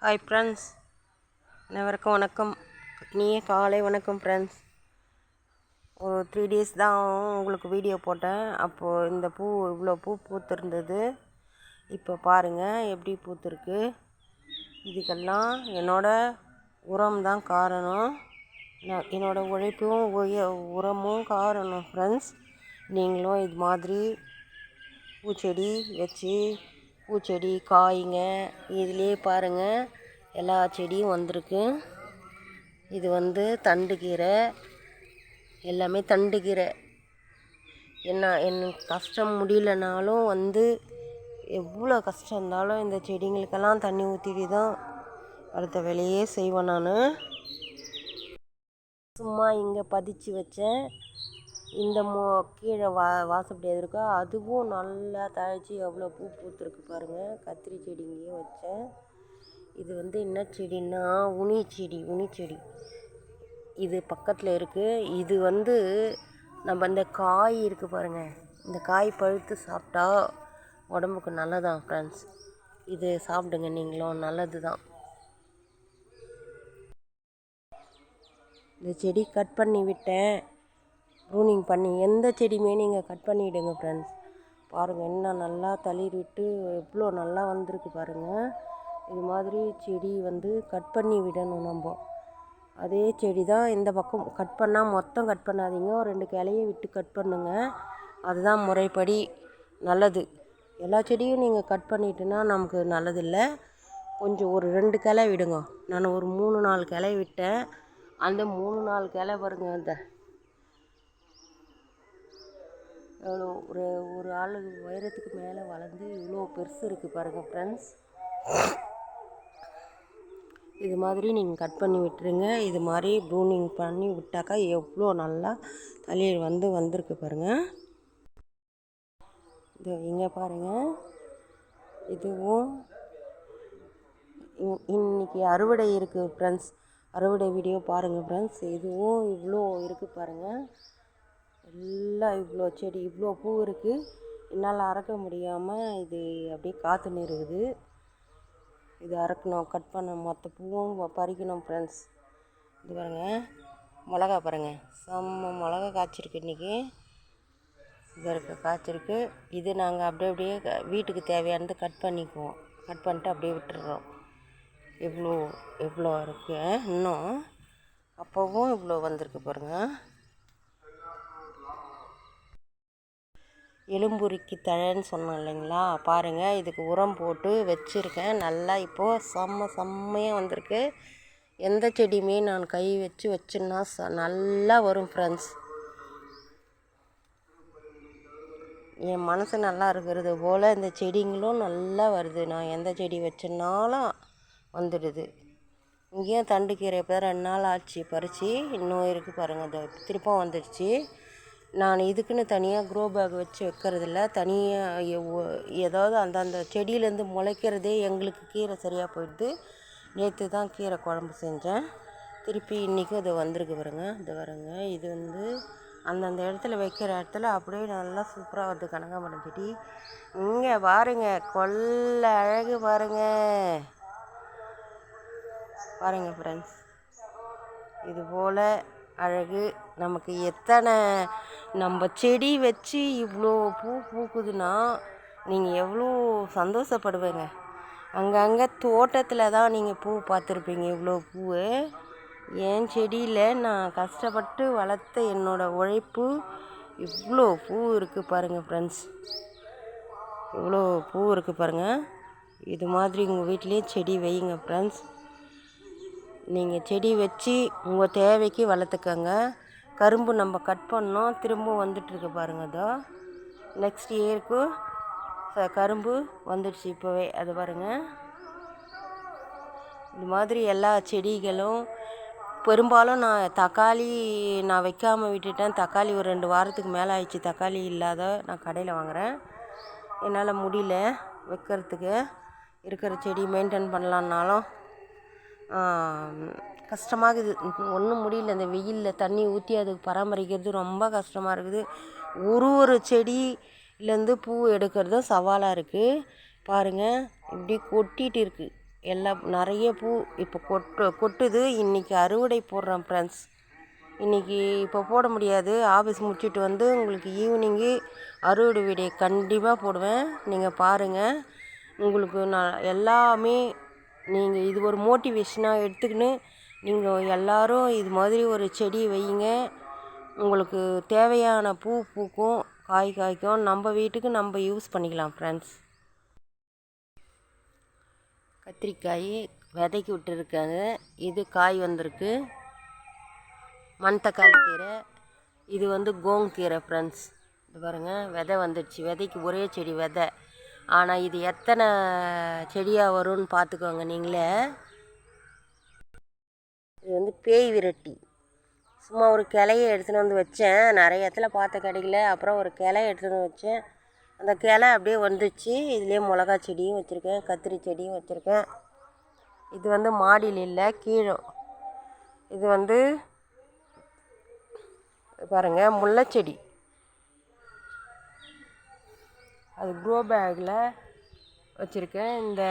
Hi friends, அனைவருக்கும் வணக்கம். இனிய காலை வணக்கம் ஃப்ரெண்ட்ஸ். ஒரு 3 days தான் உங்களுக்கு வீடியோ போட்டேன். அப்போது இந்த பூ இவ்வளோ பூ பூத்திருந்தது. இப்போ பாருங்கள் எப்படி பூத்திருக்கு. இதுக்கெல்லாம் என்னோடய உரம் தான் காரணம். என்னோடய உழைப்பும் உரமும் காரணம் ஃப்ரெண்ட்ஸ். நீங்களும் இது மாதிரி பூச்செடி வச்சு பூச்செடி காய்ங்க இதிலே பாருங்கள் எல்லா செடியும் வந்திருக்கு. இது தண்டுக்கீரை, எல்லாமே தண்டுக்கீரை. எனக்கு கஷ்டம் முடியலனாலும் எவ்வளோ கஷ்டம் இருந்தாலும் இந்த செடிங்களுக்கெல்லாம் தண்ணி ஊற்றிட்டு தான் அடுத்த வேலையே செய்வேன். நான் சும்மா இங்கே பதிச்சு வச்சேன். இந்த கீழே வாசப்படி இருக்கா, அதுவும் நல்லா தழைச்சி எவ்வளோ பூ பூத்துருக்கு பாருங்கள். கத்திரி செடி இங்கேயே வச்சேன். இது என்ன செடின்னா உனி செடி. இது பக்கத்தில் இருக்குது. இது நம்ம இந்த காய் இருக்குது பாருங்கள், இந்த காய் பழுத்து சாப்பிட்டா உடம்புக்கு நல்லதான் ஃப்ரெண்ட்ஸ். இது சாப்பிடுங்க, நீங்களும் நல்லது தான். இந்த செடி கட் பண்ணி விட்டேன், ப்ரூனிங் பண்ணி. எந்த செடியுமே நீங்கள் கட் பண்ணிவிடுங்க ஃப்ரெண்ட்ஸ். பாருங்கள் இன்னும் நல்லா தளிர் விட்டு எவ்வளோ நல்லா வந்திருக்கு பாருங்கள். இது மாதிரி செடி கட் பண்ணி விடணும் நம்ம. அதே செடி தான் இந்த பக்கம் கட் பண்ணால் மொத்தம் கட் பண்ணாதீங்க, 2 கிளையை விட்டு கட் பண்ணுங்க. அதுதான் முறைப்படி நல்லது. எல்லா செடியும் நீங்கள் கட் பண்ணிட்டுனா நமக்கு நல்லதில்லை. கொஞ்சம் ஒரு 2 கிளை விடுங்க. நான் ஒரு 3-4 கிளை விட்டேன். அந்த 3-4 கிளை பாருங்க, அந்த எவ்வளோ ஒரு ஆள் உயரத்துக்கு மேலே வளர்ந்து இவ்வளோ பெருசு இருக்குது பாருங்கள் ஃப்ரெண்ட்ஸ். இது மாதிரி நீங்கள் கட் பண்ணி விட்டுருங்க. இது மாதிரி ப்ரூனிங் பண்ணி விட்டாக்கா எவ்வளோ நல்லா தளிர் வந்திருக்கு பாருங்கள். இது இங்கே பாருங்கள். இதுவும் இன்றைக்கி அறுவடை இருக்குது ஃப்ரெண்ட்ஸ். அறுவடை வீடியோ பாருங்கள் ஃப்ரெண்ட்ஸ். இதுவும் இவ்வளோ இருக்குது பாருங்கள். எல்லாம் இவ்வளோ செடி இவ்வளோ பூ இருக்குது. என்னால் அறக்க முடியாமல் இது அப்படியே காத்துன்னு இருக்குது. இது அறக்கணும், கட் பண்ணணும், மொத்த பூவும் பறிக்கணும் ஃப்ரெண்ட்ஸ். இது பாருங்கள், மிளகா பாருங்கள், செம்ம மிளகா காய்ச்சிருக்கு இன்றைக்கி. இது காய்ச்சிருக்கு. இது நாங்கள் அப்படியே வீட்டுக்கு தேவையானது கட் பண்ணிக்குவோம். கட் பண்ணிட்டு அப்படியே விட்டுடுறோம். எவ்வளோ இருக்குது இன்னும். அப்போவும் இவ்வளோ வந்திருக்கு பாருங்கள். எலும்புரிக்கு தழைன்னு சொன்னோம் இல்லைங்களா, பாருங்கள். இதுக்கு உரம் போட்டு வச்சுருக்கேன். நல்லா இப்போது செம்மையாக வந்திருக்கு. எந்த செடியுமே நான் கை வச்சுன்னா நல்லா வரும் ஃப்ரெண்ட்ஸ். என் மனசு நல்லா இருக்கிறது போல் இந்த செடிங்களும் நல்லா வருது. நான் எந்த செடி வச்சேன்னாலும் வந்துடுது. இங்கேயும் தண்டுக்கீரை இப்போ 2 நாள் ஆச்சு பறித்து. இன்னும் இருக்குது பாருங்கள், அது திருப்பம் வந்துடுச்சு. நான் இதுக்குன்னு தனியாக க்ரோ பேக் வச்சு வைக்கிறதில்ல. தனியாக ஏதாவது அந்தந்த செடியிலேருந்து முளைக்கிறதே எங்களுக்கு கீரை சரியாக போயிடுது. நேற்று தான் கீரை குழம்பு செஞ்சேன். திருப்பி இன்றைக்கும் இது வந்திருக்கு பாருங்கள். இது வருங்க. இது அந்தந்த இடத்துல வைக்கிற இடத்துல அப்படியே நல்லா சூப்பராக வருது கனகாம்பரம் செடி. இங்கே பாருங்கள், கொல்ல அழகு பாருங்கள் ஃப்ரெண்ட்ஸ். இது போல் அழகு நமக்கு எத்தனை நம்ம செடி வச்சு இவ்வளோ பூ பூக்குதுன்னா நீங்கள் எவ்வளோ சந்தோஷப்படுவீங்க. அங்கங்கே தோட்டத்தில் தான் நீங்கள் பூ பார்த்துருப்பீங்க இவ்வளோ பூ. என் செடியில் நான் கஷ்டப்பட்டு வளர்த்த என்னோடய உழைப்பு இவ்வளோ பூ இருக்குது பாருங்கள் ஃப்ரெண்ட்ஸ். இவ்வளோ பூ இருக்குது பாருங்கள். இது மாதிரி உங்கள் வீட்டிலே செடி வையுங்க ஃப்ரெண்ட்ஸ். நீங்கள் செடி வச்சு உங்கள் தேவைக்கு வளர்த்துக்கங்க. கரும்பு நம்ம கட் பண்ணோம், திரும்ப வந்துட்டுருக்கு பாருங்கள். அதோ நெக்ஸ்ட் இயருக்கு கரும்பு வந்துடுச்சு இப்போவே. அது பாருங்கள். இது மாதிரி எல்லா செடிகளும் பெரும்பாலும் தக்காளி நான் வைக்காமல் விட்டுட்டேன். தக்காளி ஒரு 2 வாரத்துக்கு மேலே ஆயிடுச்சு. தக்காளி இல்லாத நான் கடையில் வாங்குகிறேன். என்னால் முடியல வைக்கிறதுக்கு. இருக்கிற செடி மெயின்டைன் பண்ணலான்னாலும் கஷ்டமாகுது. ஒன்றும் முடியல. இந்த வெயிலில் தண்ணி ஊற்றி அதுக்கு பராமரிக்கிறது ரொம்ப கஷ்டமாக இருக்குது. ஒரு செடியிலேருந்து பூ எடுக்கிறதும் சவாலாக இருக்குது. பாருங்கள் இப்படி கொட்டிகிட்டு இருக்குது. எல்லாம் நிறைய பூ இப்போ கொட்டுது. இன்றைக்கி அறுவடை போடுறேன் ஃப்ரெண்ட்ஸ். இன்றைக்கி இப்போ போட முடியாது, ஆஃபீஸ் முடிச்சுட்டு வந்து உங்களுக்கு ஈவினிங்கு அறுவடை வீடியோ கண்டிப்பாக போடுவேன். நீங்கள் பாருங்கள். உங்களுக்கு நான் எல்லாமே நீங்கள் இது ஒரு மோட்டிவேஷனாக எடுத்துக்கின்னு நீங்கள் எல்லோரும் இது மாதிரி ஒரு செடி வையுங்க. உங்களுக்கு தேவையான பூ பூக்கும், காய் காய்க்கும். நம்ம வீட்டுக்கு நம்ம யூஸ் பண்ணிக்கலாம் ஃப்ரெண்ட்ஸ். கத்திரிக்காய் விதைக்கி விட்டுருக்காங்க. இது காய் வந்திருக்கு. மணத்தக்காளி கீரை, இது வந்து கோங்கீரை ஃப்ரெண்ட்ஸ். இது பாருங்கள், விதை வந்துடுச்சு. விதைக்கு ஒரே செடி விதை. ஆனால் இது எத்தனை செடியாக வரும்னு பார்த்துக்கோங்க நீங்களே. இது வந்து பேய் விரட்டி. சும்மா ஒரு கிளையை எடுத்துகிட்டு வந்து வச்சேன். நிறைய இடத்துல பார்த்த கிடைக்கல. அப்புறம் ஒரு கிளையை எடுத்துகிட்டு வந்து வச்சேன். அந்த கிளை அப்படியே வந்துச்சு. இதுலேயே மிளகா செடியும் வச்சுருக்கேன், கத்திரி செடியும் வச்சுருக்கேன். இது வந்து மாடியில் இல்லை, கீழே. இது வந்து பாருங்கள், முல்லைச்செடி. அது க்ரோ பேக்கில் வச்சுருக்கேன். இந்த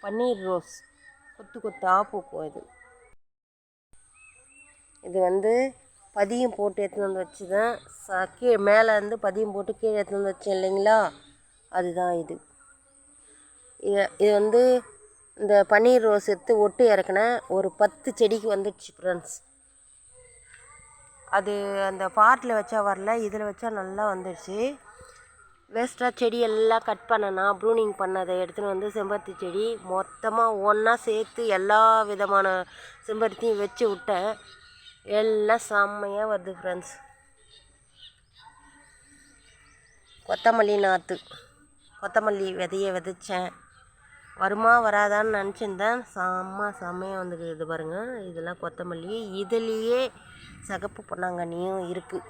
பன்னீர் ரோஸ் கொத்து கொத்தாக பூக்கும். இது வந்து பதியம் போட்டு எடுத்துன்னு வந்து வச்சுதான். மேலே வந்து பதியம் போட்டு கீழே எடுத்துன்னு வந்து வச்சேன் இல்லைங்களா, அதுதான் இது. இது வந்து இந்த பன்னீர் ரோஸ் எடுத்து ஒட்டு இறக்குனேன். ஒரு 10 செடிக்கு வந்துடுச்சு ஃப்ரெண்ட்ஸ். அது அந்த பாட்டில் வச்சா வரல, இதில் வச்சா நல்லா வந்துடுச்சு. வேஸ்ட்டாக செடி எல்லாம் கட் பண்ணனா ப்ரூனிங் பண்ணதை எடுத்துன்னு வந்து செம்பருத்தி செடி மொத்தமாக ஒன்றா சேர்த்து எல்லா விதமான செம்பருத்தியும் வச்சு விட்டேன். எல்லாம் செம்மையாக வருது ஃப்ரெண்ட்ஸ். கொத்தமல்லி நாற்று, கொத்தமல்லி விதையை விதைச்சேன். வருமா வராதான்னு நினச்சிருந்தேன். செம்மையாக வந்துருக்குது பாருங்கள். இதெல்லாம் கொத்தமல்லி. இதுலேயே சிகப்பு பொன்னாங்கண்ணியும் இருக்குது.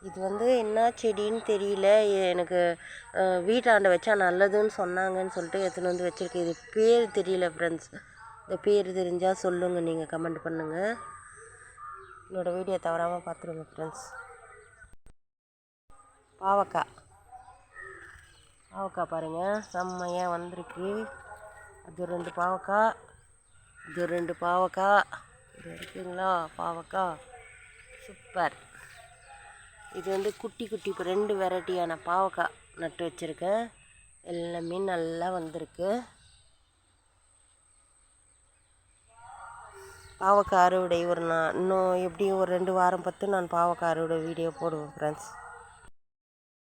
இது வந்து என்ன செடின்னு தெரியல எனக்கு. வீட்டாண்ட வச்சா நல்லதுன்னு சொன்னாங்கன்னு சொல்லிட்டு எடுத்துன்னு வந்து வச்சுருக்கேன். இது பேர் தெரியல ஃப்ரெண்ட்ஸ். இந்த பேர் தெரிஞ்சால் சொல்லுங்கள், நீங்கள் கமெண்ட் பண்ணுங்கள். என்னோடய வீடியோ தவறாமல் பார்த்துருங்க ஃப்ரெண்ட்ஸ். பாவக்காய் பாருங்கள், செம்மையாக வந்திருக்கு. அது 2 பாவக்காய், இது 2 பாவக்காய். இது இருக்குங்களா பாவக்காய், சூப்பர். இது வந்து குட்டி 2 வெரைட்டியான பாவக்காய் நட்டு வச்சுருக்கேன். எல்லாமே நல்லா வந்திருக்கு. பாவக்காய் அறுவடை இன்னும் எப்படியும் ஒரு 2 வாரம் பத்து நான் பாவக்காய் அறுவடை வீடியோ போடுவேன் ஃப்ரெண்ட்ஸ்.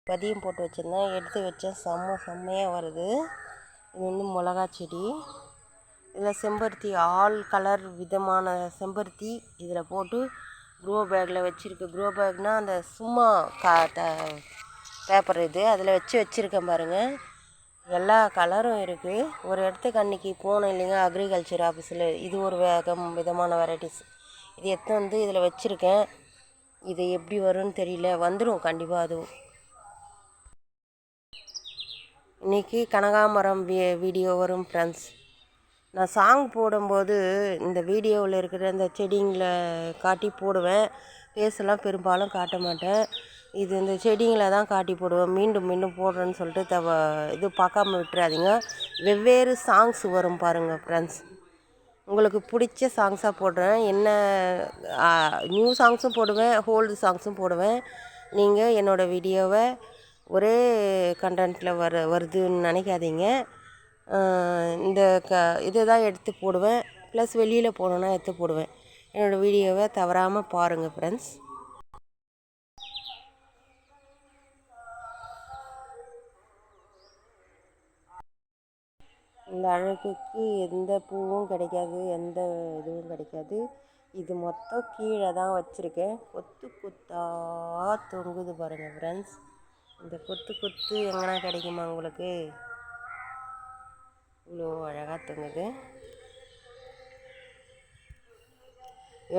பதியம் போட்டு வச்சுருந்தேன், எடுத்து வச்சேன். செம்மையாக வருது. இது வந்து மிளகா செடி. இதில் செம்பருத்தி ஆல் கலர் விதமான செம்பருத்தி இதில் போட்டு க்ரோ பேக்கில் வச்சுருக்கு. க்ரோ பேக்னால் அந்த சும்மா பேப்பர் இது, அதில் வச்சுருக்கேன் பாருங்கள். எல்லா கலரும் இருக்குது. ஒரு இடத்துக்கு அன்றைக்கி போனோம் இல்லைங்க, அக்ரிகல்ச்சர் ஆஃபீஸில். இது ஒரு விதமான வெரைட்டிஸ். இது எடுத்து வந்து இதில் வச்சுருக்கேன். இது எப்படி வரும்னு தெரியல, வந்துடும் கண்டிப்பாக. அதுவும் இன்றைக்கி கனகாமரம் வீடியோ வரும் ஃப்ரெண்ட்ஸ். நான் சாங் போடும்போது இந்த வீடியோவில் இருக்கிற இந்த செடிங்களை காட்டி போடுவேன். ஃபேஸெல்லாம் பெரும்பாலும் காட்ட மாட்டேன். இது இந்த செடிங்களை தான் காட்டி போடுவேன். மீண்டும் போடுறேன்னு சொல்லிட்டு இது பார்க்காம விட்டுறாதீங்க. வெவ்வேறு சாங்ஸ் வரும் பாருங்கள் ஃப்ரெண்ட்ஸ். உங்களுக்கு பிடிச்ச சாங்ஸாக போடுறேன். என்ன நியூ சாங்ஸும் போடுவேன், ஓல்டு சாங்ஸும் போடுவேன். நீங்கள் என்னோடய வீடியோவை ஒரே கண்டென்ட்டில் வருதுன்னு நினைக்காதீங்க. இந்த இதை தான் எடுத்து போடுவேன். ப்ளஸ் வெளியில் போனோன்னா எடுத்து போடுவேன். என்னோடய வீடியோவை தவறாமல் பாருங்கள் ஃப்ரெண்ட்ஸ். இந்த அழகுக்கு எந்த பூவும் கிடைக்காது, எந்த இதுவும் கிடைக்காது. இது மொத்தம் கீழே தான் வச்சுருக்கேன். கொத்தாக தொங்குது பாருங்கள் ஃப்ரெண்ட்ஸ். இந்த கொத்து எங்கன்னா கிடைக்குமா உங்களுக்கு? இவ்வளோ அழகாக தொங்குது.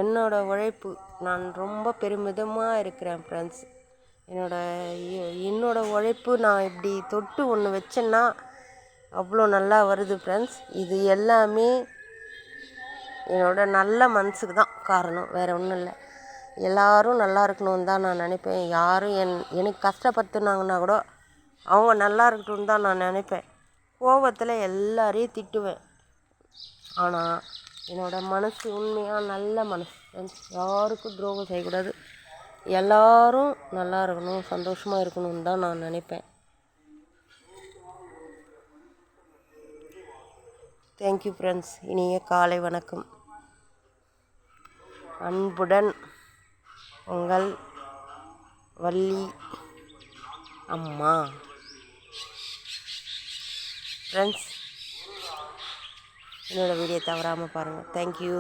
என்னோடய உழைப்பு, நான் ரொம்ப பெருமிதமாக இருக்கிறேன் ஃப்ரெண்ட்ஸ். என்னோடய உழைப்பு, நான் இப்படி தொட்டு ஒன்று வச்சேன்னா அவ்வளோ நல்லா வருது ஃப்ரெண்ட்ஸ். இது எல்லாமே என்னோடய நல்ல மனசுக்கு தான் காரணம், வேறு ஒன்றும் இல்லை. எல்லோரும் நல்லா இருக்கணும்னு தான் நான் நினைப்பேன். யாரும் எனக்கு கஷ்டப்படுத்துனாங்கன்னா கூட அவங்க நல்லா இருக்கட்டும்னு தான் நான் நினைப்பேன். கோபத்தில் எல்லாரையும் திட்டுவேன். ஆனால் என்னோடய மனசு உண்மையாக நல்ல மனசு ஃப்ரெண்ட்ஸ். யாருக்கும் துரோகம் செய்யக்கூடாது. எல்லோரும் நல்லா இருக்கணும், சந்தோஷமாக இருக்கணும்னு தான் நான் நினைப்பேன். Thank you friends. இனிய காலை வணக்கம். அன்புடன் உங்கள் வள்ளி அம்மா. ஃப்ரெண்ட்ஸ், என்னோடய வீடியோ தவறாமல் பாருங்கள். தேங்க்யூ.